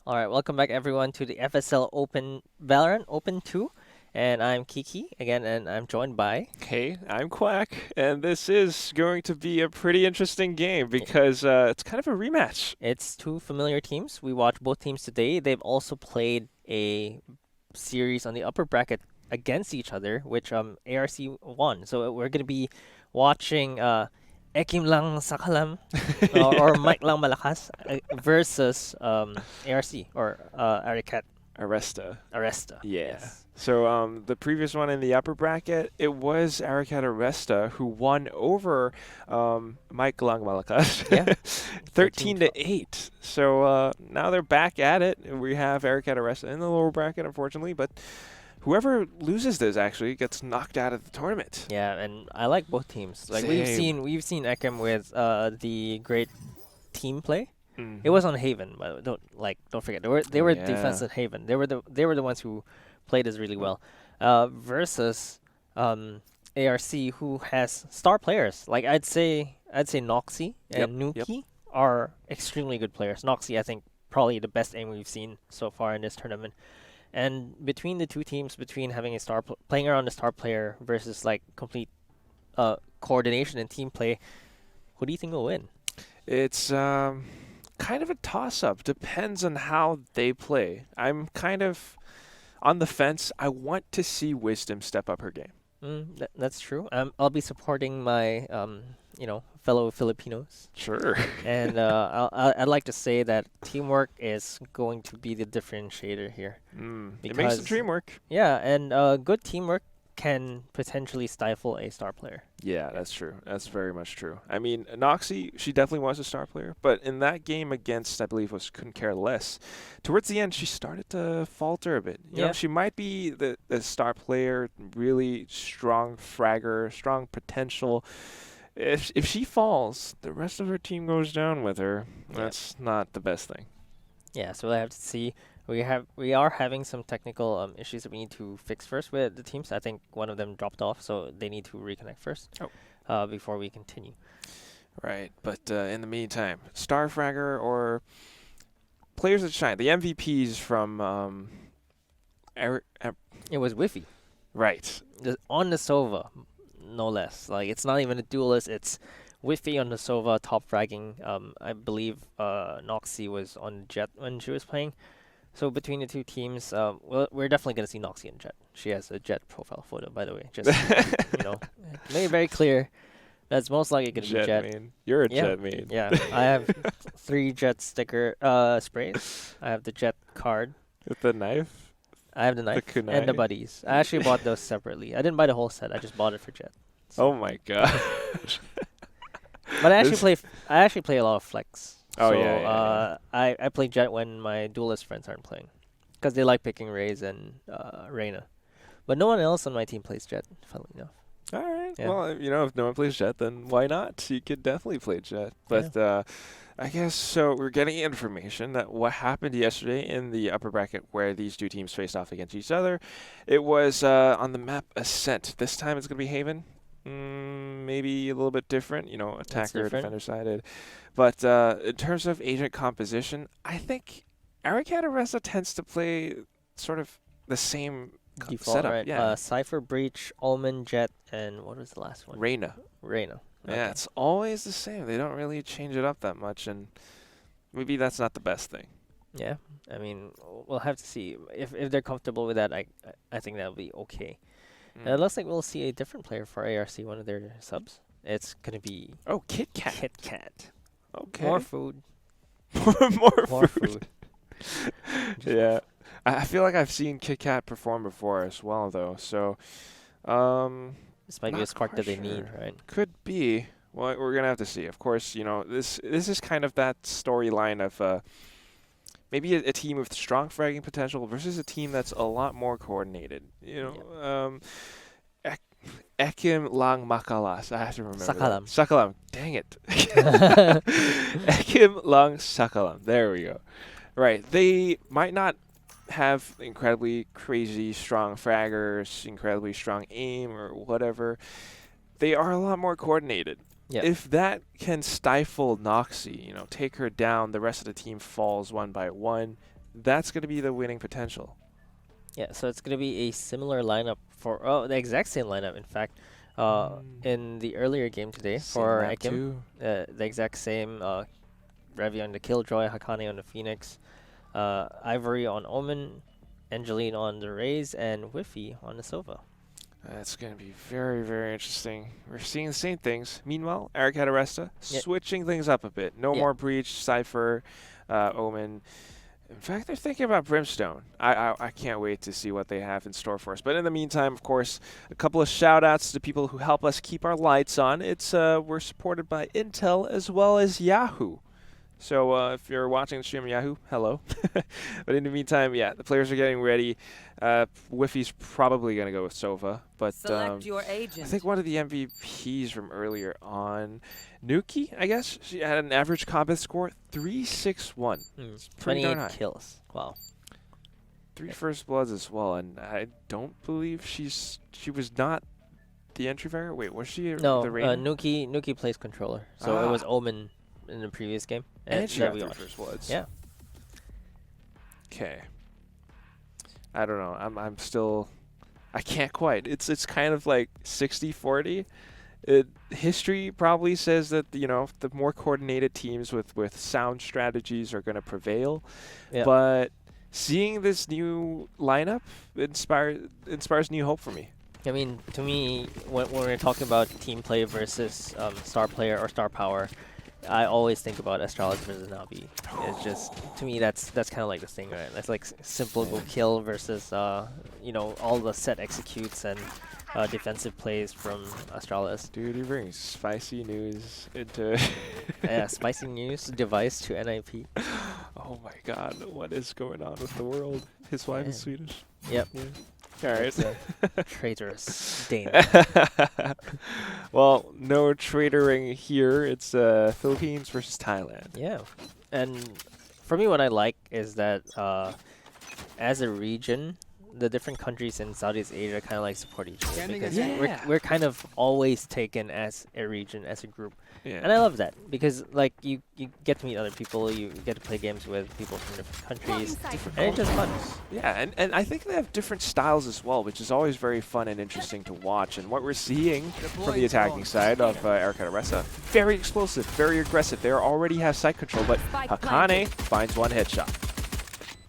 All right, welcome back everyone to the FSL Open Valorant Open 2. And I'm Kiki again, and I'm joined by. Hey, I'm Quack, and this is going to be a pretty interesting game i- because it's kind of a rematch. It's two familiar teams. We watched both teams today. They've also played a series on the upper bracket against each other, which ARC won. So we're gonna be watching EKIMLANGSAKALAM or Yeah. Mike Lang Malakas versus ARC or Aresta. Aricat.Aresta. Yeah. Yes. So the previous one in the upper bracket, it was Aricat.Aresta who won over Mike Langmalakas Yeah. 13 13 to 12. 8. So now they're back at it. We have Aricat.Aresta in the lower bracket, unfortunately, but whoever loses this actually gets knocked out of the tournament. Yeah, and I like both teams. Like Same. we've seen Ekem with the great team play. It Hmm. was on Haven, but don't forget they Oh were yeah. defensive Haven. They were the ones who played us really well. Versus ARC who has star players. Like I'd say Noxy Yep. and Yep. Nuki are extremely good players. Noxy I think probably the best aim we've seen so far in this tournament. And between the two teams, between having a playing around the star player versus like complete coordination and team play, who do you think will win? It's kind of a toss-up. Depends on how they play. I'm kind of on the fence. I want to see Wisdom step up her game. That's true. I'll be supporting my fellow Filipinos, Sure. and I'd like to say that teamwork is going to be the differentiator here It makes the because dream work. yeah, and good teamwork can potentially stifle a star player. Yeah, that's true. That's very much true. I mean, Noxie, she definitely was a star player, but in that game against, I believe, was Couldn't Care Less, towards the end, she started to falter a bit. Yeah. She might be the star player, really strong fragger, strong potential. If she falls, the rest of her team goes down with her. Yeah. That's not the best thing. Yeah, so we'll have to see. We are having some technical issues that we need to fix first with the teams. I think one of them dropped off, so they need to reconnect first. Oh. Before we continue. Right, but in the meantime, Star Fragger or players that shine, the MVPs from It was Whiffy right. on the Sova, no less. Like it's not even a duelist. It's Whiffy on the Sova top fragging. I believe Noxy was on Jet when she was playing. So between the two teams, we're definitely gonna see Noxy and Jet. She has a Jet profile photo, by the way. Just you know, made it very clear that's most likely gonna be Jet Jet. main. You're a Yeah, Jet main. yeah. I have three Jet sticker sprays. I have the Jet card. With the knife, I have the the knife and the kunai. buddies. I actually bought those separately. I didn't buy the whole set. I just bought it for Jet. Oh So, my god. but I actually This- play. I actually play a lot of flex. Oh So yeah, yeah, yeah. I play Jet when my duelist friends aren't playing, because they like picking Raze and Reyna. But no one else on my team plays Jet. Funnily enough. All right. Yeah. Well, if no one plays Jet, then why not? You could definitely play Jet. Yeah. But I guess so. We're getting information that what happened yesterday in the upper bracket where these two teams faced off against each other, it was on the map Ascent. This time it's going to be Haven. Maybe a little bit different, attacker, Different. defender sided. But in terms of agent composition, I think Aricat.Aresta tends to play sort of the same Default, setup. right? Yeah. Cypher, Breach, Omen, Jet, and what was the last one? Reyna. Reyna. Yeah, Okay. it's always the same. They don't really change it up that much, and maybe that's not the best thing. Yeah. I mean, we'll have to see if they're comfortable with that. I think that'll be okay. It looks like we'll see a different player for ARC, one of their subs. It's gonna be Oh, Kit Kat. Kit Kat. Okay. More food. More More food. food. Just more Yeah. food. I feel like I've seen Kit Kat perform before as well, though. So, This might be a not spark that quite they need, sure. right? Could be. Well, we're gonna have to see. Of course, this is kind of that storyline of maybe a team with strong fragging potential versus a team that's a lot more coordinated. EKIMLANGSAKALAM. I have to remember that. Sakalam. Sakalam. Dang it. EKIMLANGSAKALAM. There we go. Right. They might not have incredibly crazy strong fraggers, incredibly strong aim or whatever. They are a lot more coordinated. Yeah. If that can stifle Noxie, take her down, the rest of the team falls one by one. that's going to be the winning potential. Yeah, so it's gonna be a similar lineup for the exact same lineup. In fact, in the earlier game today Same for map Ekim, too. the exact same Revi on the Killjoy, Hakane on the Phoenix, Ivory on Omen, Angeline on the Raze, and Whiffy on the Sova. That's going to be very, very interesting. We're seeing the same things. Meanwhile, Aricat.Aresta Yeah. switching things up a bit. No Yeah. more Breach, Cypher, Omen. In fact, they're thinking about Brimstone. I can't wait to see what they have in store for us. But in the meantime, of course, a couple of shout-outs to people who help us keep our lights on. We're supported by Intel as well as Yahoo. So if you're watching the stream on Yahoo, hello. But in the meantime, yeah, the players are getting ready. Whiffy's probably going to go with Sova. But Select your I agent. think one of the MVPs from earlier on, Nuki, I guess, she had an average combat score 361. It's pretty darn 28 high. kills. Wow. 3 first bloods as well, and I don't believe she was not the entry variant. Wait, was she No, the Rainer? Nuki plays controller, so it was Omen in the previous game. And she that got we 3 watched. first bloods. Yeah. Okay. I don't know. I'm still. I can't quite. It's kind of like 60-40. History probably says that the more coordinated teams with sound strategies are going to prevail. Yeah. But seeing this new lineup inspires new hope for me. I mean, to me, when we're talking about team play versus star player or star power, I always think about Astralis versus Navi. It's just, to me, that's kind of like the thing, right? That's like simple go kill versus all the set executes and defensive plays from Astralis. Dude, you bring spicy news into. Yeah, spicy news device to NIP. Oh my God, what is going on with the world? His wife is Swedish. Yep. Yeah. All right. It's a traitorous Dane. Well, no traitoring here. It's Philippines versus Thailand. Yeah, and for me, what I like is that as a region, the different countries in Southeast Asia kind of like support each other because we're kind of always taken as a region, as a group, Yeah. and I love that because like you get to meet other people, you get to play games with people from different countries, and it's just fun. Yeah, and I think they have different styles as well, which is always very fun and interesting to watch. And what we're seeing from the attacking side of Aricat.Aresta, very explosive, very aggressive. They already have site control, but Hakane finds one headshot.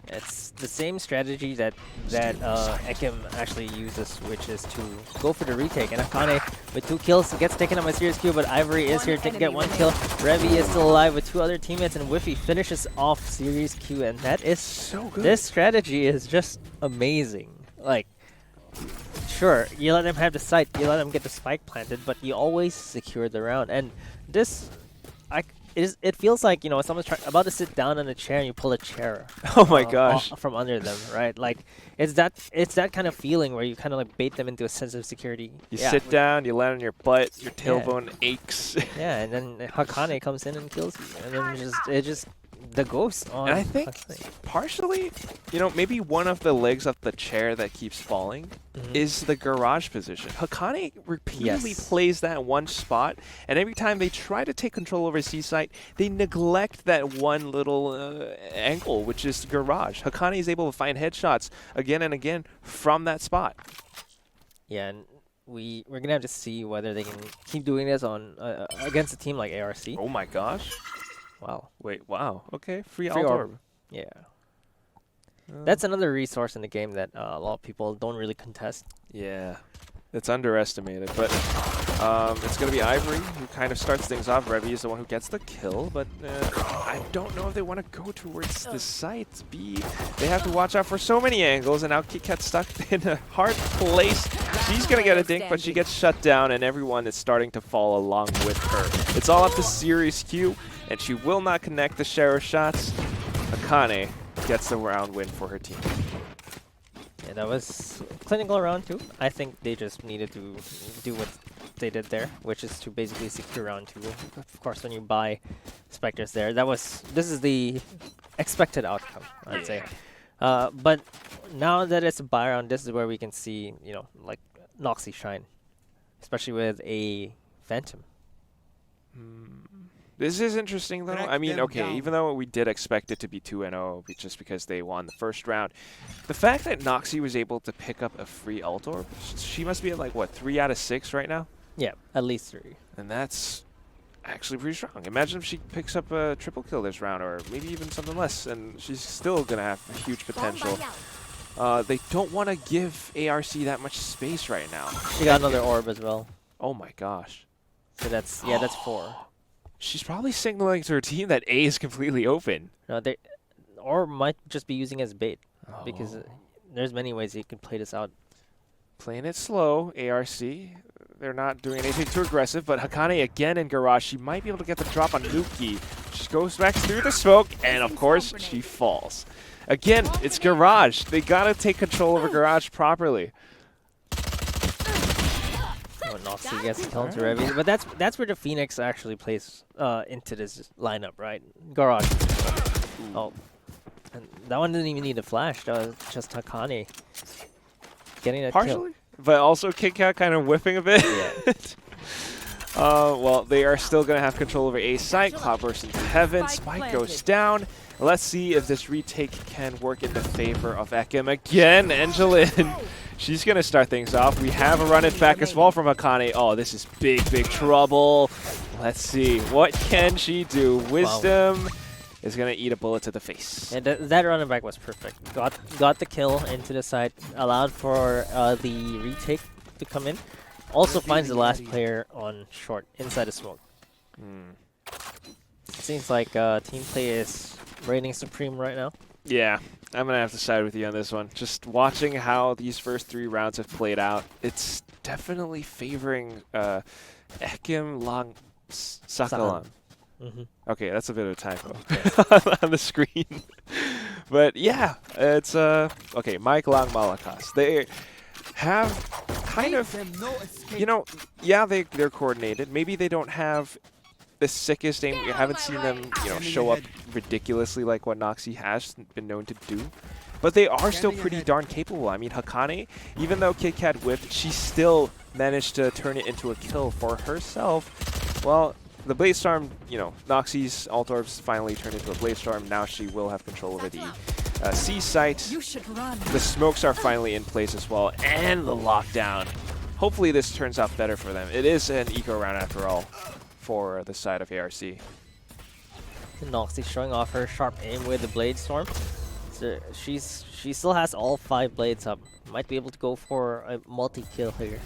It's the same strategy that Ekim actually uses, which is to go for the retake. And Akane with 2 kills gets taken out by Serious Q, but Ivory is here to get 1 kill. Revi is still alive with 2 other teammates, and Whiffy finishes off Serious Q, and that is So good. This strategy is just amazing. Like, sure, you let them have the site, you let them get the spike planted, but you always secure the round. And this, it feels like, someone's about to sit down on a chair and you pull a chair. Oh my gosh. From under them, right? Like, it's that kind of feeling where you kind of like bait them into a sense of security. You sit down, you land on your butt, your tailbone aches. Yeah, and then Hakane comes in and kills you, and then it just the ghost on. And I think Hakane. partially, maybe one of the legs of the chair that keeps falling is the garage position. Hakane repeatedly plays that one spot, and every time they try to take control over C-site, they neglect that one little angle, which is garage. Hakane is able to find headshots again and again from that spot. Yeah, and we're gonna have to see whether they can keep doing this on against a team like ARC. Oh my gosh. Wow. Wait, wow. Okay, free Free alt orb. orb. Yeah. That's another resource in the game that a lot of people don't really contest. Yeah, it's underestimated, but it's going to be Ivory who kind of starts things off. Revi is the one who gets the kill, but I don't know if they want to go towards the site. They have to watch out for so many angles, and now KitKat's stuck in a hard place. She's going to get a dink, but she gets shut down, and everyone is starting to fall along with her. It's all up to Serious Q, and she will not connect the share of shots. Akane gets the round win for her team. Yeah, that was clinical round 2. I think they just needed to do what they did there, which is to basically secure round 2. Of course, when you buy Spectres there, this is the expected outcome, I'd say. But now that it's a buy round, this is where we can see, like Noxy shine, especially with a Phantom. This is interesting, though. I mean, okay, even though we did expect it to be 2-0 just because they won the first round, the fact that Noxie was able to pick up a free ult orb, she must be at like, what, 3 out of 6 right now? Yeah, at least 3. And that's actually pretty strong. Imagine if she picks up a triple kill this round, or maybe even something less, and she's still going to have huge potential. They don't want to give ARC that much space right now. She got another orb as well. Oh my gosh. So that's, yeah, that's 4. She's probably signaling to her team that A is completely open. No, they, or might just be using as bait, because there's many ways you can play this out. Playing it slow, ARC. They're not doing anything too aggressive, but Hakane again in Garage. She might be able to get the drop on Nuki. She goes back through the smoke, and of course, she falls. Again, it's Garage. They gotta take control over Garage properly. Oh, Noxie gets the kill to Revi, but that's where the Phoenix actually plays into this lineup, right? Garage. Oh, and that one didn't even need a flash. That was just Hakane getting a Partially, but also KitKat kind of whiffing a bit. Yeah. Well, they are still going to have control over A site. Cloudburst into heaven. Spike goes down. Let's see if this retake can work in the favor of Ekim. Again, Angelin. She's going to start things off. We have a run it back as well from Akane. Oh, this is big, big trouble. Let's see. What can she do? Wisdom is going to eat a bullet to the face. And that running back was perfect. Got the kill into the side. Allowed for the retake to come in. Also finds the last player on short, inside the smoke. Seems like team play is reigning supreme right now. Yeah, I'm going to have to side with you on this one. Just watching how these first 3 rounds have played out, it's definitely favoring EKIMLANGSAKALAM. Okay, that's a bit of a typo on the screen. But yeah, it's okay, Mike Lang Malakas. They have kind of, you know, yeah, they're coordinated. Maybe they don't have the sickest aim. We haven't seen them, you know, show up ridiculously like what Noxie has been known to do. But they are still pretty darn capable. I mean, Hakane, even though KitKat whiffed, she still managed to turn it into a kill for herself. Well, the Blaze Storm, you know, Noxie's ult orbs finally turned into a Blaze Storm. Now she will have control over the C site. The smokes are finally in place as well, and the lockdown. Hopefully this turns out better for them. It is an eco round after all for the side of ARC. Noxie showing off her sharp aim with the Blade Storm. So she still has all 5 blades up. Might be able to go for a multi-kill here.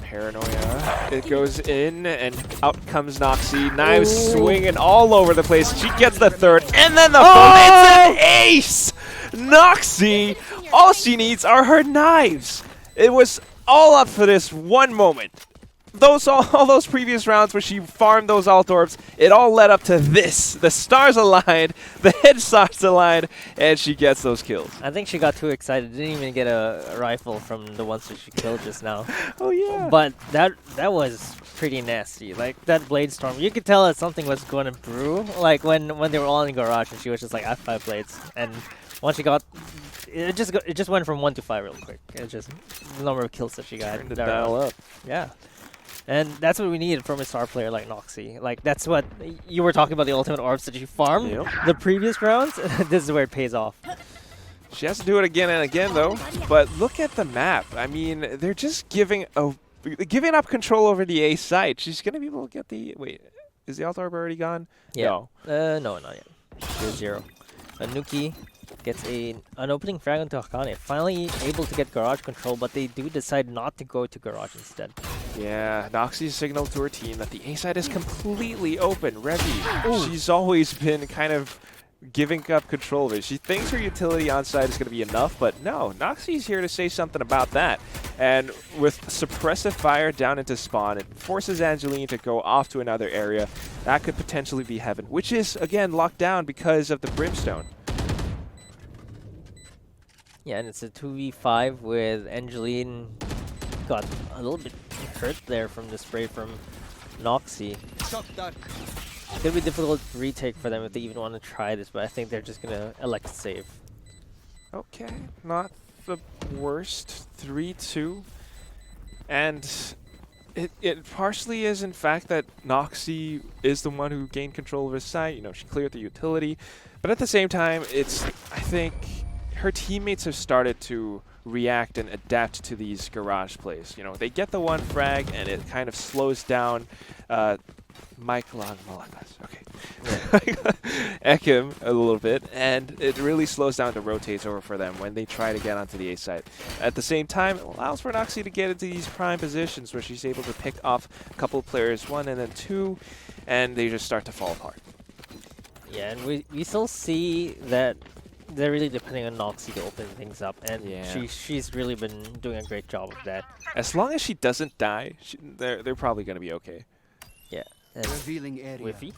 Paranoia. It goes in, and out comes Noxie. Knives swinging all over the place. She gets the 3rd, and then the 4th. It's an ace! Noxie, all she needs are her knives. It was all up for this one moment. All those previous rounds where she farmed those ult orbs, it all led up to this. The stars aligned, the headshots aligned, and she gets those kills. I think she got too excited. Didn't even get a rifle from the ones that she killed just now. Oh yeah. But that was pretty nasty. Like that Blade Storm, you could tell that something was going to brew. Like when they were all in Garage and she was just like, I have 5 blades, and once she got, it just went from 1 to 5 real quick. It's just the number of kills that she got. Turned the dial up. Yeah. And that's what we needed from a star player like Noxie. Like, that's what you were talking about, the ultimate orbs that she farmed the previous rounds. This is where it pays off. She has to do it again and again, though. But look at the map. I mean, they're just giving up control over the A site. She's going to be able to get the... Wait, is the ult orb already gone? Yeah. No. No, not yet. She's 0. Nuki gets an opening frag onto Hakane. Finally able to get Garage control, but they do decide not to go to Garage instead. Yeah, Noxie signaled to her team that the A side is completely open. Revi, she's always been kind of giving up control of it. She thinks her utility on side is going to be enough, but no, Noxie's here to say something about that. And with suppressive fire down into spawn, it forces Angeline to go off to another area. That could potentially be heaven, which is, again, locked down because of the Brimstone. Yeah, and it's a 2v5 with Angeline. Got a little bit hurt there from the spray from Noxie. Could be difficult to retake for them if they even want to try this, but I think they're just gonna elect to save. Okay, not the worst. 3-2. And It partially is, in fact, that Noxie is the one who gained control of his site. You know, she cleared the utility. But at the same time, I think her teammates have started to react and adapt to these garage plays. You know, they get the one frag, and it kind of slows down Ekim a little bit, and it really slows down the rotates over for them when they try to get onto the A side. At the same time, it allows for Noxie to get into these prime positions where she's able to pick off a couple of players, 1 and then 2, and they just start to fall apart. Yeah, and we still see that they're really depending on Noxie to open things up, and she's really been doing a great job of that. As long as she doesn't die, they're probably going to be okay. Yeah. And Revealing area. Whiffy.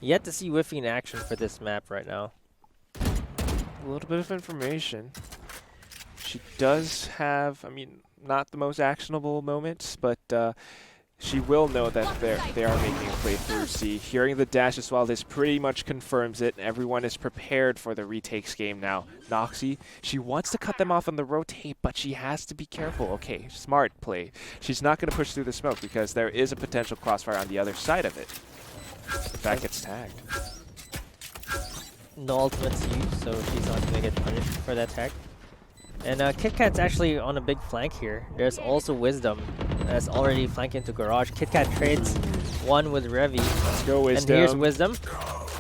Yet to see Whiffy in action for this map right now. A little bit of information. She does have, I mean, not the most actionable moments, but she will know that they are making a play through C. Hearing the dash as well, this pretty much confirms it. Everyone is prepared for the retakes game now. Noxie, she wants to cut them off on the rotate, but she has to be careful. Okay, smart play. She's not going to push through the smoke because there is a potential crossfire on the other side of it. That gets tagged. No ultimate's used, so she's not going to get punished for that tag. And KitKat's actually on a big flank here. There's also Wisdom that's already flanking into Garage. KitKat trades one with Revy. Let's go, Wisdom. And here's Wisdom.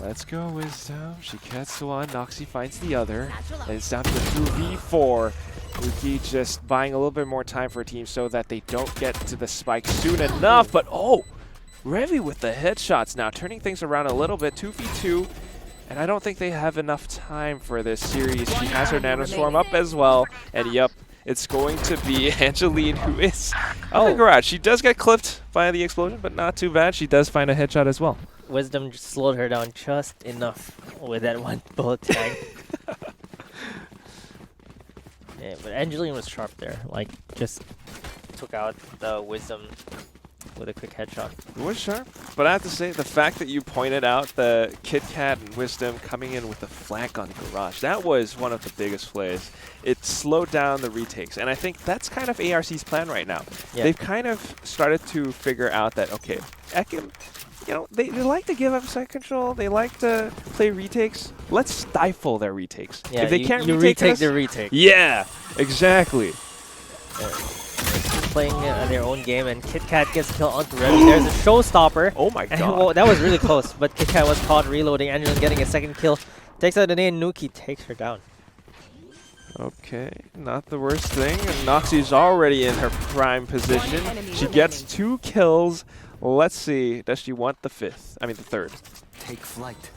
Let's go, Wisdom. She gets one. Noxie finds the other. And it's down to the 2v4. Uki just buying a little bit more time for a team so that they don't get to the spike soon enough. But oh! Revy with the headshots now, turning things around a little bit. 2v2. And I don't think they have enough time for this series. She has her nanoswarm up as well. And yep, it's going to be Angeline who is on the garage. She does get clipped by the explosion, but not too bad. She does find a headshot as well. Wisdom just slowed her down just enough with that one bullet tag. Yeah, but Angeline was sharp there. Like, just took out the Wisdom with a quick headshot. It was sharp, but I have to say, the fact that you pointed out the KitKat and Wisdom coming in with the flank on Garage, that was one of the biggest plays. It slowed down the retakes, and I think that's kind of ARC's plan right now. Yeah. They've kind of started to figure out that, okay, Ekim, you know, they like to give up side control, they like to play retakes. Let's stifle their retakes. Yeah, if they can't retake their retake. Yeah, exactly. Playing their own game, and KitKat gets killed onto Revy. There's a showstopper. Oh my god. Well, that was really close, but KitKat was caught reloading. Angeline getting a second kill. Takes out the nade, and Nuki takes her down. Okay, not the worst thing. And Noxie's already in her prime position. She gets 2 kills. Let's see, does she want the 5th? I mean the 3rd. Take flight.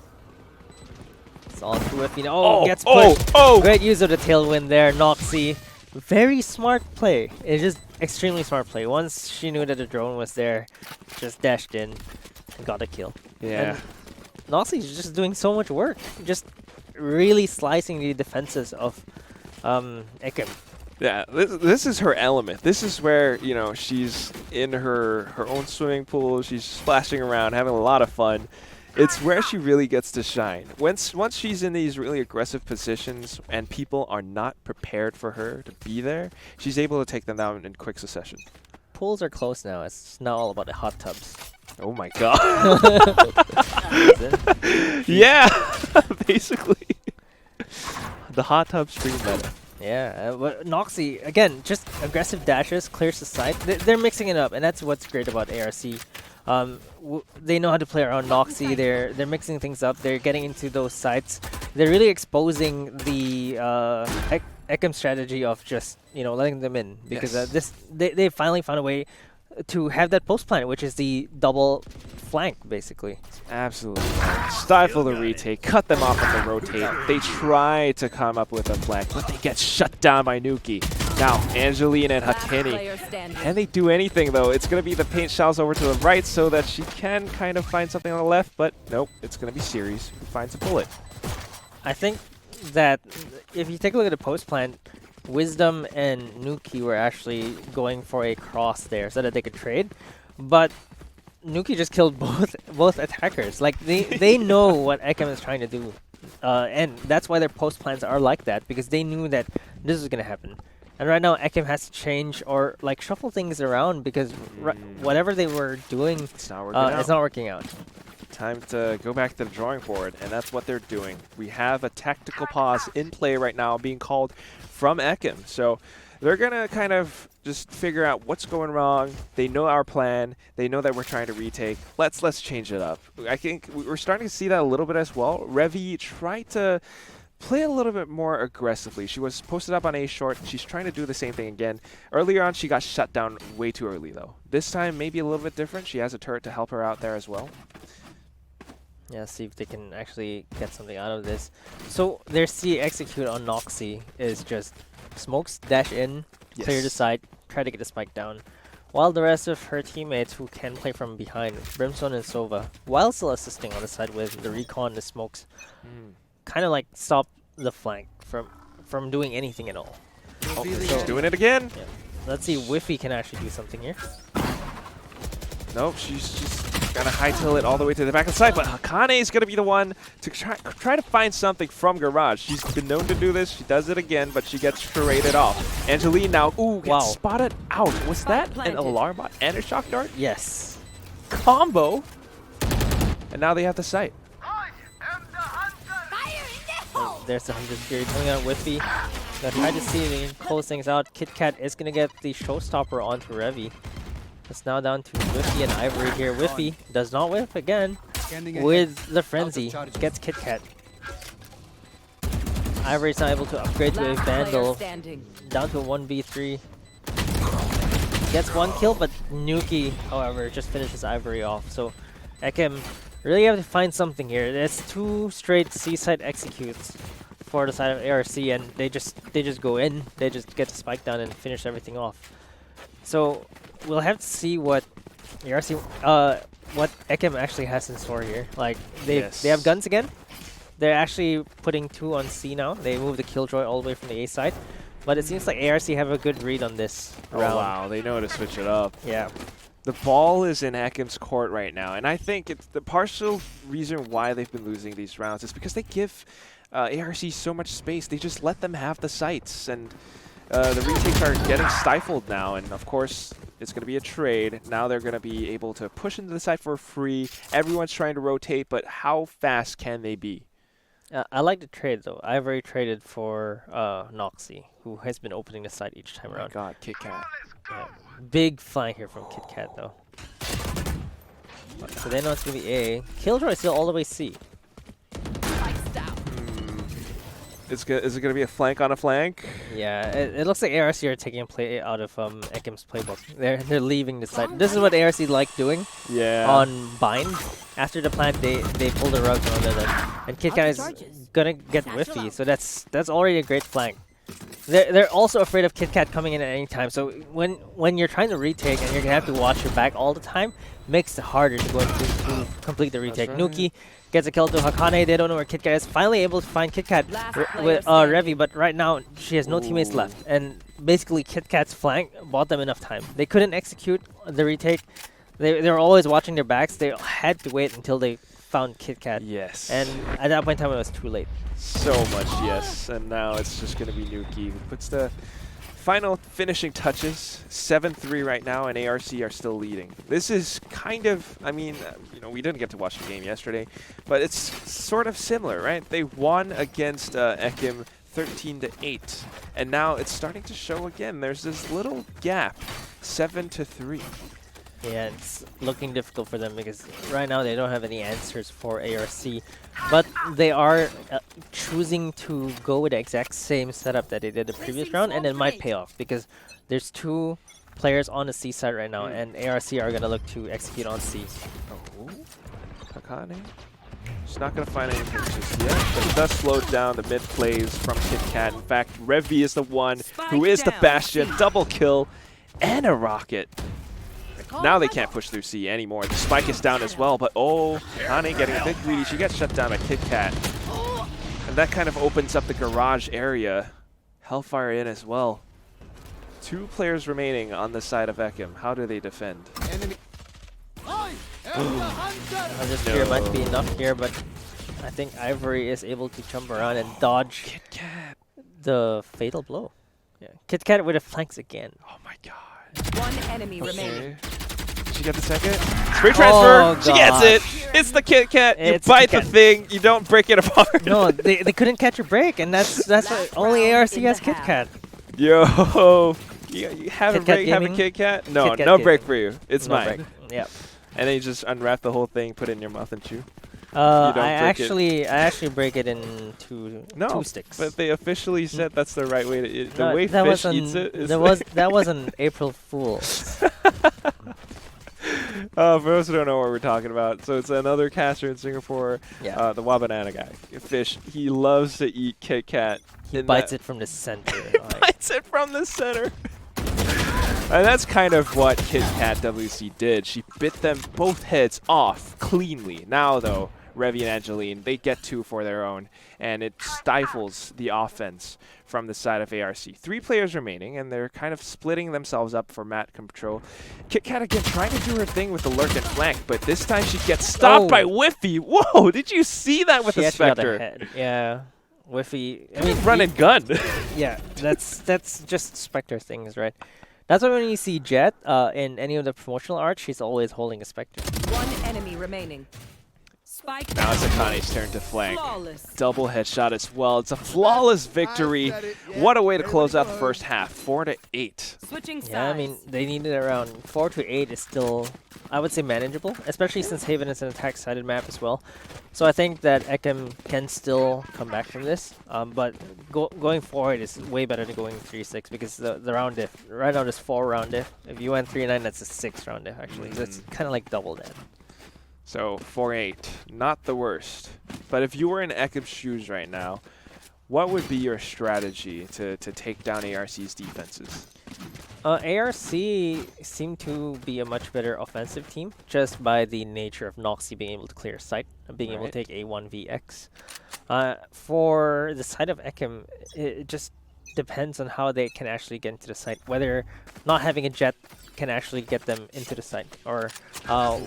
It's all through Whiffy. Oh, gets pushed. Great use of the tailwind there, Noxie. Very smart play. It's just extremely smart play. Once she knew that the drone was there, just dashed in and got a kill. Yeah. And Noxie's just doing so much work. Just really slicing the defenses of Ekim. Yeah, this is her element. This is where, you know, she's in her own swimming pool. She's splashing around, having a lot of fun. It's where she really gets to shine. Once she's in these really aggressive positions and people are not prepared for her to be there, she's able to take them down in quick succession. Pools are close now. It's now all about the hot tubs. Oh my god. Yeah, basically. The hot tub stream meta. Yeah, but Noxie, again, just aggressive dashes, clears the site. They're mixing it up, and that's what's great about ARC. They know how to play around Noxie. They're mixing things up. They're getting into those sites. They're really exposing the Ekim strategy of just, you know, letting them in, because they finally found a way to have that post plan, which is the double flank, basically. Absolutely. Stifle the retake, cut them off on the rotate. They try to come up with a flank, but they get shut down by Nuki. Now, Angeline and Hakini. Can they do anything, though? It's going to be the paint shells over to the right so that she can kind of find something on the left, but nope, it's going to be Series who finds a bullet. I think that if you take a look at the post plan, Wisdom and Nuki were actually going for a cross there so that they could trade, but Nuki just killed both attackers. Like, they know what Ekim is trying to do, and that's why their post plans are like that, because they knew that this was going to happen. And right now, Ekim has to change or like shuffle things around because whatever they were doing, It's not working out. it's not working out. Time to go back to the drawing board, and that's what they're doing. We have a tactical pause in play right now being called from Ekim. So they're going to kind of just figure out what's going wrong. They know our plan. They know that we're trying to retake. Let's change it up. I think we're starting to see that a little bit as well. Revi tried to play a little bit more aggressively. She was posted up on A short. She's trying to do the same thing again. Earlier on, she got shut down way too early, though. This time, maybe a little bit different. She has a turret to help her out there as well. Yeah, see if they can actually get something out of this. So their C execute on Noxy is just smokes, dash in, clear the side, try to get the spike down. While the rest of her teammates who can play from behind, Brimstone and Sova, while still assisting on the side with the recon, the smokes, kind of like stop the flank from doing anything at all. Oh, she's doing it again. Yeah. Let's see if Whiffy can actually do something here. Nope, she's gonna hightail it all the way to the back of the side, but Hakane is gonna be the one to try to find something from Garage. She's been known to do this. She does it again, but she gets paraded off. Angeline now, gets spotted out. Was that an alarm bot and a shock dart? Yes. Combo. And now they have the site. There's the 100 Fury coming out. Whiffy. Gonna try to see if they can close things out. KitKat is gonna get the showstopper onto Revi. It's now down to Whiffy and Ivory here. Whiffy does not whiff again with the frenzy. Gets KitKat. Ivory's not able to upgrade to a Vandal. Down to a 1v3. Gets one kill, but Nuki, however, just finishes Ivory off. So Ekim really have to find something here. There's 2 straight C-side executes for the side of ARC, and they just go in. They just get the spike down and finish everything off. So we'll have to see what ARC, what Ekim actually has in store here. Like they have guns again. They're actually putting 2 on C now. They move the Killjoy all the way from the A side, but it seems like ARC have a good read on this round. Wow, they know how to switch it up. Yeah. The ball is in Ekim's court right now, and I think it's the partial reason why they've been losing these rounds is because they give ARC so much space. They just let them have the sights, and the retakes are getting stifled now, and of course it's going to be a trade. Now they're going to be able to push into the site for free. Everyone's trying to rotate, but how fast can they be? I like the trade though. Ivory traded for Noxy, who has been opening the site each time around. Oh my god, KitKat. Yeah. Big flank here from KitKat though. So they know it's going to be A. Killjoy is still all the way C. Is it going to be a flank on a flank? Yeah, it looks like ARC are taking a play out of Ekim's playbook. They're leaving the site. This is what ARC like doing. Yeah. On bind. After the plant, they pull the rug under them, and KitKat is gonna get Whiffy. So that's already a great flank. They're also afraid of KitKat coming in at any time. So when you're trying to retake and you're gonna have to watch your back all the time, makes it harder to go to complete the retake. Right. Nuki gets a kill to Hakane. They don't know where KitKat is. Finally able to find KitKat with Revi, but right now she has no teammates left. And basically KitKat's flank bought them enough time. They couldn't execute the retake. They were always watching their backs. They had to wait until they found KitKat. Yes. And at that point in time, it was too late. So much yes. And now it's just going to be Nuki who puts the final finishing touches. 7-3 right now, and ARC are still leading. This is kind of, I mean, we didn't get to watch the game yesterday, but it's sort of similar, right? They won against Ekim 13-8, and now it's starting to show again. There's this little gap, 7-3. Yeah, it's looking difficult for them because right now they don't have any answers for ARC, but they are choosing to go with the exact same setup that they did the previous round, and it might pay off because there's 2 players on the C side right now, and ARC are going to look to execute on C. Oh, Hakane. She's not going to find anything just yet, but it does slow down the mid plays from KitKat. In fact, Revi is the one who is the Bastion. Double kill and a rocket. Now they can't push through C anymore. The spike is down as well, but Hakane getting a bit greedy. She gets shut down by KitKat. And that kind of opens up the garage area. Hellfire in as well. 2 players remaining on the side of Ekim. How do they defend? This fear might be enough here, but I think Ivory is able to jump around and dodge KitKat. the fatal blow. Yeah. KitKat with a flanks again. Oh my god. One enemy remaining. Okay. Did she get the second? Spray transfer. Oh, She gets it. It's the KitKat. You It's bite the KitKat. thing. You don't break it apart. No, they couldn't catch a break, and that's why only ARC has KitKat. Yo. You have a KitKat break, have a gaming? KitKat? No, KitKat no break gaming. for you. It's No mine. break. Yeah. And then you just unwrap the whole thing, put it in your mouth and chew. I break it. actually break it in two sticks. But they officially said that's the right way to eat. The No, way that fish was eats it is that was an April Fool. For those who don't know what we're talking about, so it's another caster in Singapore, Yeah. the Wabanana guy, fish. He loves to eat KitKat. He bites it from the center. like- Bites it from the center. And that's kind of what KitKat WC did. She bit them both heads off cleanly. Now, though, Revy and Angeline, they get 2 for their own, and it stifles the offense from the side of ARC. 3 players remaining, and they're kind of splitting themselves up for map control. KitKat again trying to do her thing with the lurk and flank, but this time she gets stopped by Whiffy. Whoa, did you see that with she the actually got Spectre? a head. Yeah. Whiffy. I I mean, mean, run and gun. yeah, that's just Spectre things, right? That's why when you see Jet in any of the promotional art, she's always holding a Spectre. One enemy remaining. Spike Now it's down. Akane's turn to flank. Flawless. Double headshot as well. It's a flawless victory. What a way to close out the first half. 4-8. Switching sides. Yeah, I mean, they needed around 4 to 8 is still, I would say, manageable, especially since Haven is an attack-sided map as well. So I think that EKIM can still come back from this, but going forward is way better than going 3-6 because the round diff, right now there's 4 round diff. If you went 3-9, that's a 6 round diff actually. So it's kind of like double that. So 4-8, not the worst. But if you were in EKIM's shoes right now, what would be your strategy to take down ARC's defenses? ARC seem to be a much better offensive team just by the nature of Noxy being able to clear sight and being able to take a 1vx. For the side of EKIM, it just depends on how they can actually get into the site, whether not having a jet can actually get them into the site, or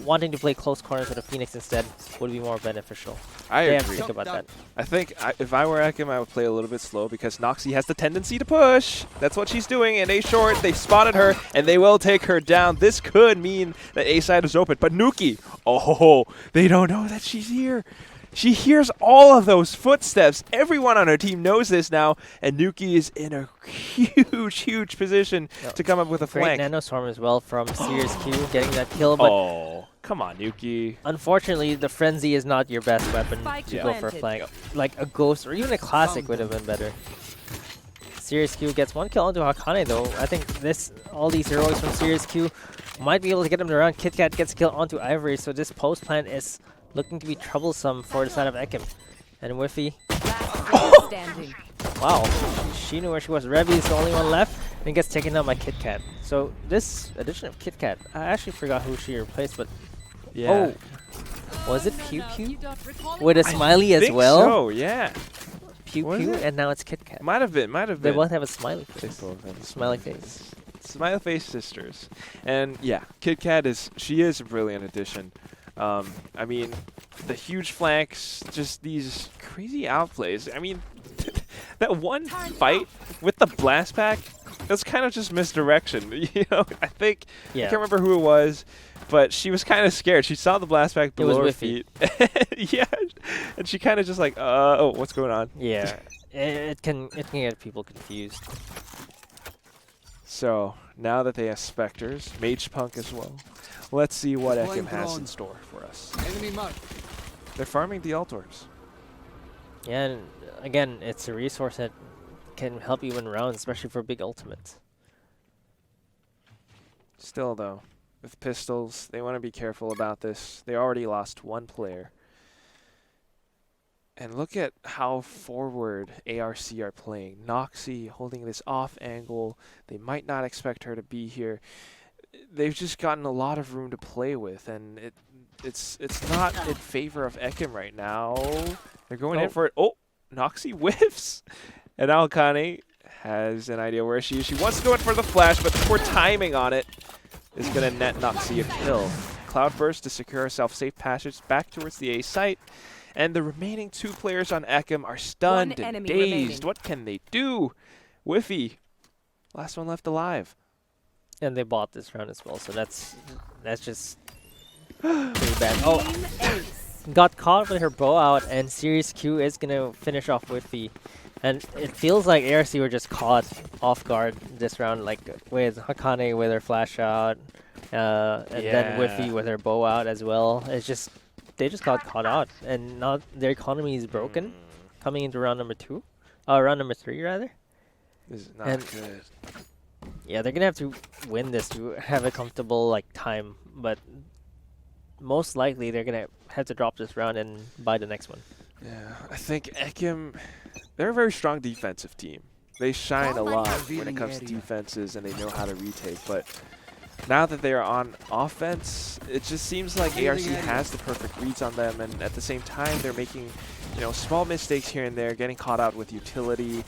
wanting to play close corners with a Phoenix instead would be more beneficial. I They have to agree. think about that. I think if I were EKIM, I would play a little bit slow because Noxy has the tendency to push. That's what she's doing. In A short, they've spotted her, and they will take her down. This could mean that A side is open. But Nuki, oh, they don't know that she's here. She hears all of those footsteps. Everyone on her team knows this now, and Nuki is in a huge position to come up with a Great flank. nanoswarm as well from Serious Q, getting that kill, but Oh, come on, Nuki. unfortunately, the Frenzy is not your best weapon Spike to go for a planted. flank. Like a Ghost or even a Classic would have been better. Serious Q gets 1 kill onto Hakane though. I think all these heroics from Serious Q might be able to get him around. KitKat gets kill onto Ivory, so this post plant is looking to be troublesome for the side of EKIM. And Whiffy, Last player standing. wow, she knew where she was. Revy is the only one left and gets taken down by KitKat. So this addition of KitKat, I actually forgot who she replaced, but Yeah. oh, was it Pew Pew? With a smiley as Think well? so, yeah. Pew Was Pew, it? and now it's KitKat. Might have been. They both have a smiley They face. both have a Smiley face. Smiley face sisters. And yeah, KitKat is a brilliant addition. I mean, the huge flanks, just these crazy outplays. I mean, that one fight with the blast pack, that's kind of just misdirection. You know, I think, I Yeah. can't remember who it was, but she was kind of scared. She saw the blast pack It was below her Whiffy. feet. Yeah, and she kind of just like, oh, what's going on? Yeah, it can get people confused. So, now that they have Spectres, Mage Punk as well, let's see what Deploying EKIM has in drone. store for us. Enemy mark. They're farming the alt orbs. Yeah, and again, it's a resource that can help you win rounds, especially for big ultimates. Still, though, with pistols, they want to be careful about this. They already lost 1 player. And look at how forward ARC are playing. Noxy holding this off angle. They might not expect her to be here. They've just gotten a lot of room to play with, and it's not in favor of EKIM right now. They're going in for it. Oh, Noxy whiffs. And Alkane has an idea where she is. She wants to go in for the flash, but poor timing on it is going to net Noxy a kill. Cloudburst to secure herself safe passage back towards the A site. And the remaining 2 players on EKIM are stunned and enemy dazed. remaining. What can they do? Whiffy Last one left alive. And they bought this round as well, so that's just pretty bad. Oh, Team Ace. got caught with her bow out, and Series Q is gonna finish off Whiffy. And it feels like ARC were just caught off guard this round, like with Hakane with her flash out, and then Whiffy with her bow out as well. It's just they just got caught out, and now their economy is broken coming into round number 2, round number 3 rather. This is not And- good. Yeah, they're gonna have to win this to have a comfortable like time, but most likely they're gonna have to drop this round and buy the next one. Yeah, I think Ekim, they're a very strong defensive team. They shine a lot when it comes to defenses, and they know how to retake. But now that they are on offense, it just seems like ARC has the perfect reads on them, and at the same time, they're making, small mistakes here and there, getting caught out with utility.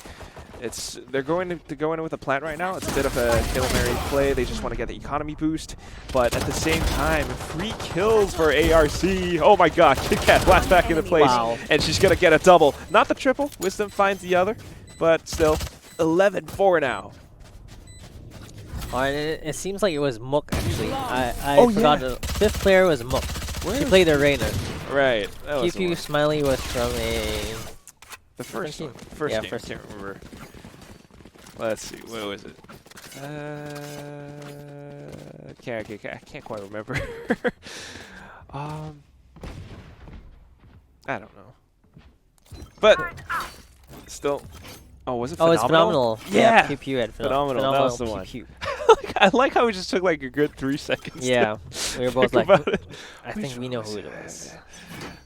They're going to go in with a plan right now. It's a bit of a Hail Mary play. They just want to get the economy boost. But at the same time, 3 kills for ARC. Oh my god, KitKat blast back into place. Wow. And she's going to get a double. Not the triple. Wisdom finds the other. But still, 11-4 now. Alright, it seems like it was Mook actually. I Oh, forgot yeah. the 5th player was Mook. She played Arena. Right. That was the QQ one. Smiley was from a... The first team. one. First Yeah, game. first I can't remember. Let's see. What was it? I can't quite remember. I don't know. But still. Oh, was it Oh, phenomenal? it's phenomenal. Yeah. QQ had Phenomenal. That was the one. QQ. I like how we just took like a good 3 seconds. Yeah, we were both think like, about it. I Which think we know one who it was was.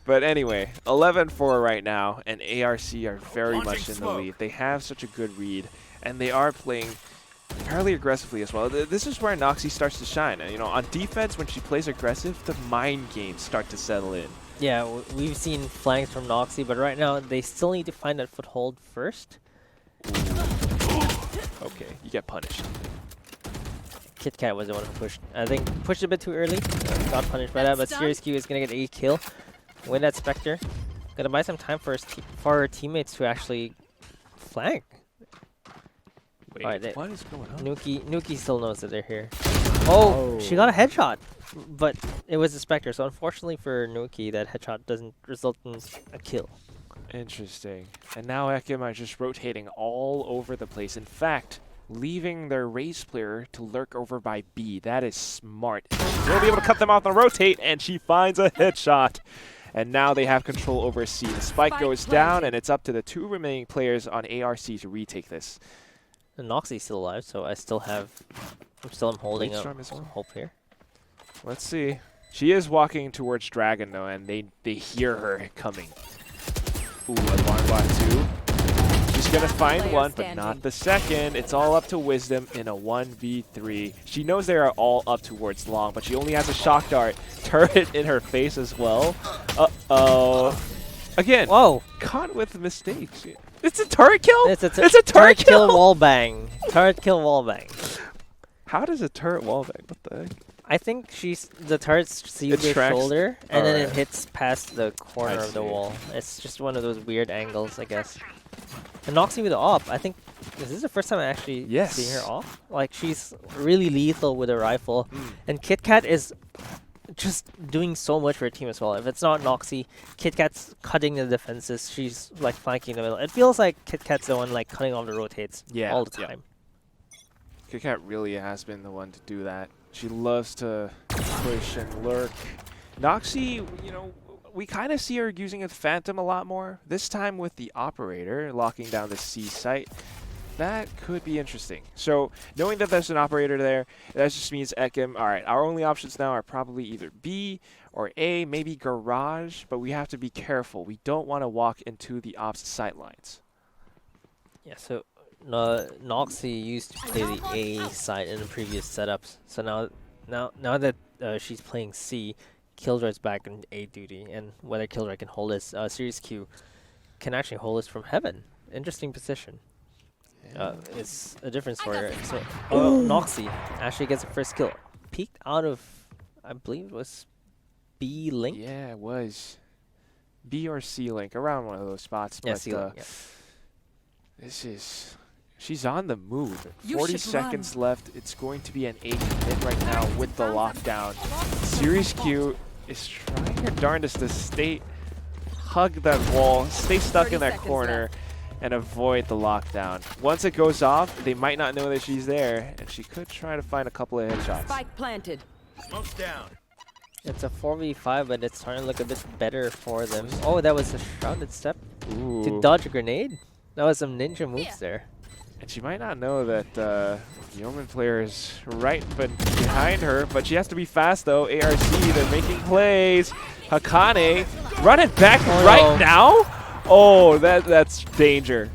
But anyway, 11-4 right now, and ARC are very much in the lead. They have such a good read, and they are playing fairly aggressively as well. This is where Noxie starts to shine. And, on defense, when she plays aggressive, the mind games start to settle in. Yeah, we've seen flanks from Noxie, but right now they still need to find that foothold first. Okay, you get punished. KitKat was the one who pushed. I think pushed a bit too early. Got punished by that, but Series Q is gonna get a kill. Win that Spectre. Gonna buy some time for her teammates to actually flank. Wait, Alright, what is going on? Nuki still knows that they're here. Oh, she got a headshot, but it was a Spectre. So unfortunately for Nuki, that headshot doesn't result in a kill. Interesting. And now Ekim are just rotating all over the place. In fact, leaving their race player to lurk over by B. That is smart. They'll be able to cut them off and rotate, and she finds a headshot. And now they have control over C. The spike goes down, and it's up to the 2 remaining players on ARC to retake this. And Noxie's still alive, so I'm still holding up Storm as well. some hope here. Let's see. She is walking towards Dragon, though, and they hear her coming. Ooh, alarm bot 2. She's going to find Player one, but standing. not the second. It's all up to Wisdom in a 1v3. She knows they are all up towards long, but she only has a shock dart turret in her face as well. Uh-oh. Again, Whoa! caught with a mistake. It's a turret kill? It's a turret kill? wall bang. Turret kill wall bang. How does a turret wallbang? What the heck? I think the turret sees It your tracks- shoulder, and then it Alright. hits past the corner I of the see. wall. It's just one of those weird angles, I guess. And Noxie with the op, I think, is this the first time I actually Yes. see her off? Like, she's really lethal with a rifle. Mm. And KitKat is just doing so much for her team as well. If it's not Noxie, KitKat's cutting the defenses. She's, like, flanking the middle. It feels like KitKat's the one, like, cutting off the rotates all the Yeah. time. KitKat really has been the one to do that. She loves to push and lurk. Noxie, we kind of see her using a Phantom a lot more. This time with the Operator locking down the C site. That could be interesting. So knowing that there's an Operator there, that just means Ekim, all right, our only options now are probably either B or A, maybe Garage, but we have to be careful. We don't want to walk into the Ops sight lines. Yeah, so Noxie used to play the A side in the previous setups. So now that she's playing C, Killjoy's back in A duty, and whether Killjoy can hold this, Series Q can actually hold this from heaven. Interesting position. It's a different story. Right? So, Noxie actually gets the first kill. Peeked out of, I believe it was B link. Yeah, it was. B or C link, around one of those spots. Yeah, but, C link. Yeah. This is She's on the move. You 40 should seconds left. It's going to be an 8 mid right now with the lockdown. Series Q is trying her darndest to hug that wall, stay stuck in 30 that seconds corner, left. and avoid the lockdown. Once it goes off, they might not know that she's there, and she could try to find a couple of headshots. Spike planted. Smoke's down. It's a 4v5, but it's starting to look a bit better for them. Oh, that was a shrouded step Ooh. to dodge a grenade. That was some ninja moves there. And she might not know that the Omen player is right behind her, but she has to be fast though. ARC, they're making plays. Hakane, run it back right now? Oh, that's danger.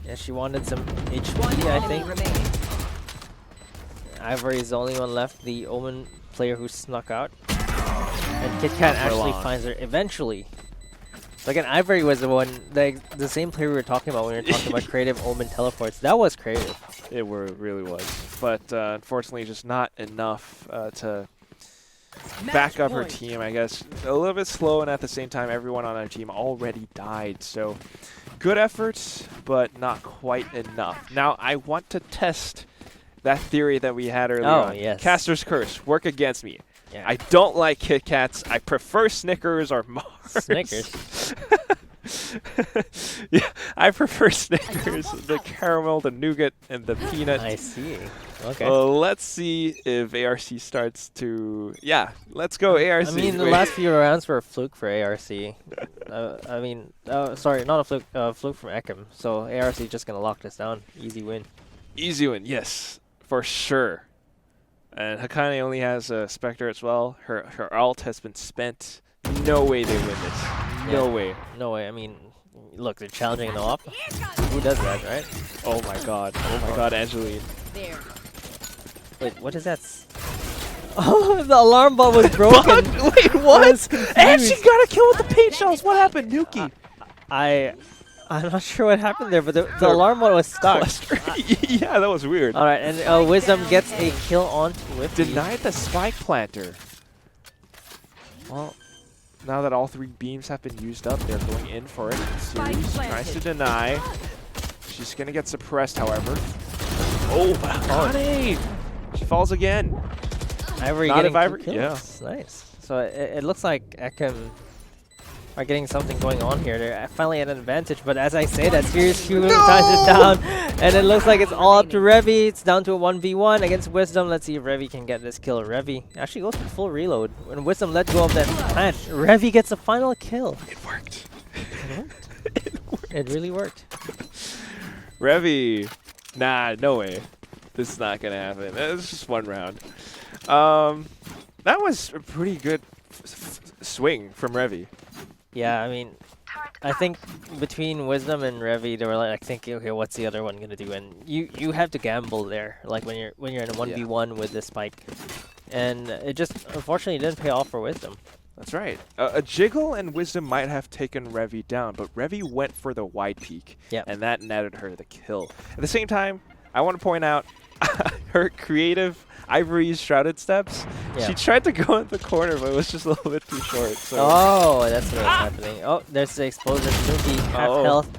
Yeah, she wanted some One HP, I enemy think. remaining. Ivory is the only one left, the Omen player who snuck out. And KitKat actually long. finds her eventually. So again, Ivory was the one, the same player we were talking about when we were talking about creative Omen teleports. That was creative. It really was. But unfortunately, just not enough to back up her team, I guess. A little bit slow, and at the same time, everyone on our team already died. So good efforts, but not quite enough. Now, I want to test that theory that we had earlier on. Yes. Caster's Curse, work against me. Yeah. I don't like Kit Kats. I prefer Snickers or Mars. Snickers. Yeah, I prefer Snickers. The caramel, the nougat, and the peanut. I see. Okay. Let's see if ARC starts to... Yeah, let's go ARC. I mean, the Wait. last few rounds were a fluke for ARC. Sorry, not a fluke. Fluke from Ekim. So ARC just gonna lock this down. Easy win. Easy win, yes, for sure. And Hakane only has a Spectre as well. Her ult has been spent. No way they win this. No way. No way. I mean, look, they're challenging the op. Who does that, right? Oh my god. Oh my god, Angeline. There. Wait, what is that? Oh, the alarm bot was broken. Wait, what? And she got a kill with the paint shells. What happened, Nuki? I'm not sure what happened there, but the alarm bot was stuck. Yeah, that was weird. All right, and Wisdom gets a kill on Whiffy. Denied the spike planter. Well, now that all 3 beams have been used up, they're going in for it. Series tries to deny. She's going to get suppressed, however. Oh, Hakane! She falls again. Ivory Not getting if Ivory- 2 kills. Nice. So it looks like Ekim are getting something going on here. They're finally at an advantage, but as I say that, Series Q ties it down, and it looks like it's all up to Revi. It's down to a 1v1 against Wisdom. Let's see if Revi can get this kill. Revi actually goes for full reload. When Wisdom let go of that plant, Revi gets a final kill. It worked. It worked. It really worked. Revi. Nah, no way. This is not going to happen. It's just 1 round. That was a pretty good swing from Revi. Yeah, I mean, I think between Wisdom and Revi, they were like thinking, okay, what's the other one gonna do? And you have to gamble there, like when you're in a 1v1 with the spike, and it just unfortunately didn't pay off for Wisdom. That's right. A Jiggle and Wisdom might have taken Revi down, but Revi went for the wide peak, and that netted her the kill. At the same time, I want to point out her creative Ivory's shrouded steps. Yeah. She tried to go in the corner, but it was just a little bit too short. So. Oh, that's what's happening. Oh, there's the explosion. Nuki, half health,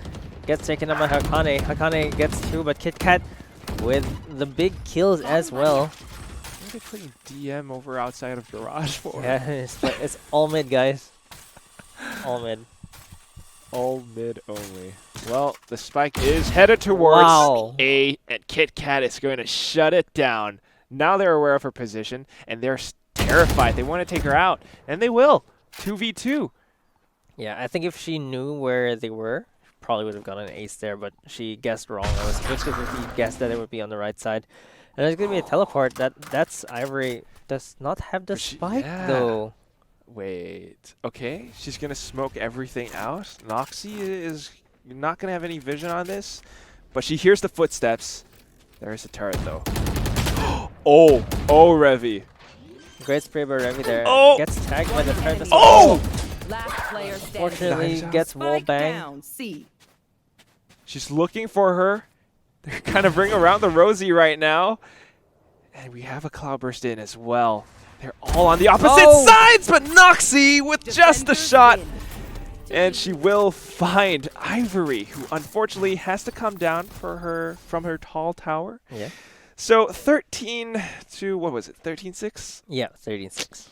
gets taken up by Hakane. Hakane gets 2, but KitKat with the big kills as well. What are they putting DM over outside of Garage for? Yeah, it's all mid, guys. All mid. All mid only. Well, the spike is headed towards A, and KitKat is going to shut it down. Now they're aware of her position, and they're terrified. They want to take her out, and they will. 2v2. Yeah, I think if she knew where they were, probably would have gotten an ace there, but she guessed wrong. It was 50-50 guessed that it would be on the right side. And there's going to be a teleport. That's Ivory does not have the spike, though. Wait. Okay, she's going to smoke everything out. Noxie is not going to have any vision on this, but she hears the footsteps. There is a turret, though. Oh, Revi. Great spray by Revi there. Oh. Gets tagged by the turret. Oh! Last player standing. Fortunately, gets wall Spike bang. down. C. She's looking for her. They're kind of bringing around the Rosie right now. And we have a Cloudburst in as well. They're all on the opposite sides, but Noxie with just a shot. And she will find Ivory, who unfortunately has to come down from her tall tower. Yeah. So 13 to, what was it, 13-6? Yeah, 13-6.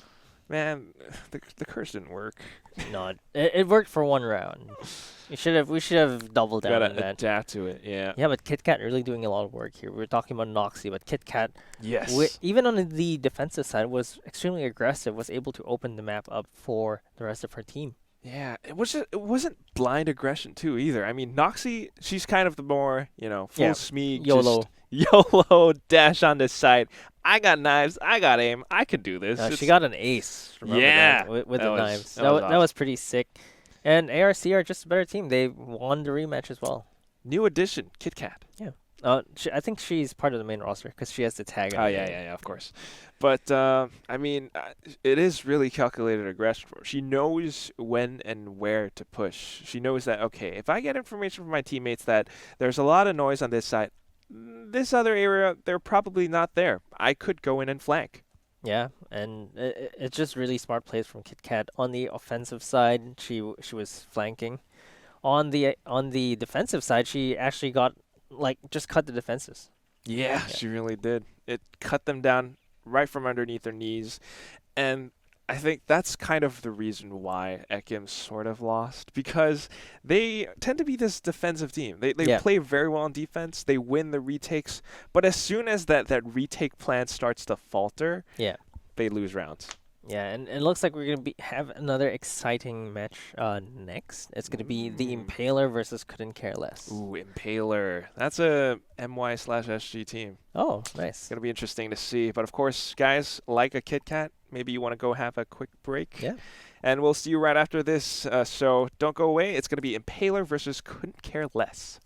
Man, the curse didn't work. No, it worked for one round. We should have doubled down Gotta on that. adapt to it, yeah. Yeah, but KitKat really doing a lot of work here. We were talking about Noxie, but KitKat, Yes. even on the defensive side, was extremely aggressive. Was able to open the map up for the rest of her team. Yeah, it wasn't blind aggression too either. I mean, Noxie, she's kind of the more, full smeeg, YOLO. just YOLO dash on this side. I got knives, I got aim, I can do this. She got an ace. Remember Yeah, that, with that the was- knives. that was That was pretty sick. And ARC are just a better team. They won the rematch as well. New addition, KitKat. I think she's part of the main roster because she has the tag. Oh, yeah, of course. But, I mean, it is really calculated aggression for her. She knows when and where to push. She knows that, okay, if I get information from my teammates that there's a lot of noise on this side, this other area, they're probably not there. I could go in and flank. Yeah, and it's just really smart plays from KitKat. On the offensive side, she was flanking. On the defensive side, she actually got just cut the defenses. Yeah, she really did. It cut them down right from underneath their knees. And I think that's kind of the reason why EKIM sort of lost, because they tend to be this defensive team. They play very well on defense. They win the retakes. But as soon as that retake plan starts to falter, they lose rounds. Yeah, and it looks like we're going to have another exciting match next. It's going to be the Impaler versus Couldn't Care Less. Ooh, Impaler. That's a MY/SG team. Oh, nice. It's going to be interesting to see. But of course, guys, like a KitKat, maybe you want to go have a quick break. Yeah. And we'll see you right after this. So don't go away. It's going to be Impaler versus Couldn't Care Less.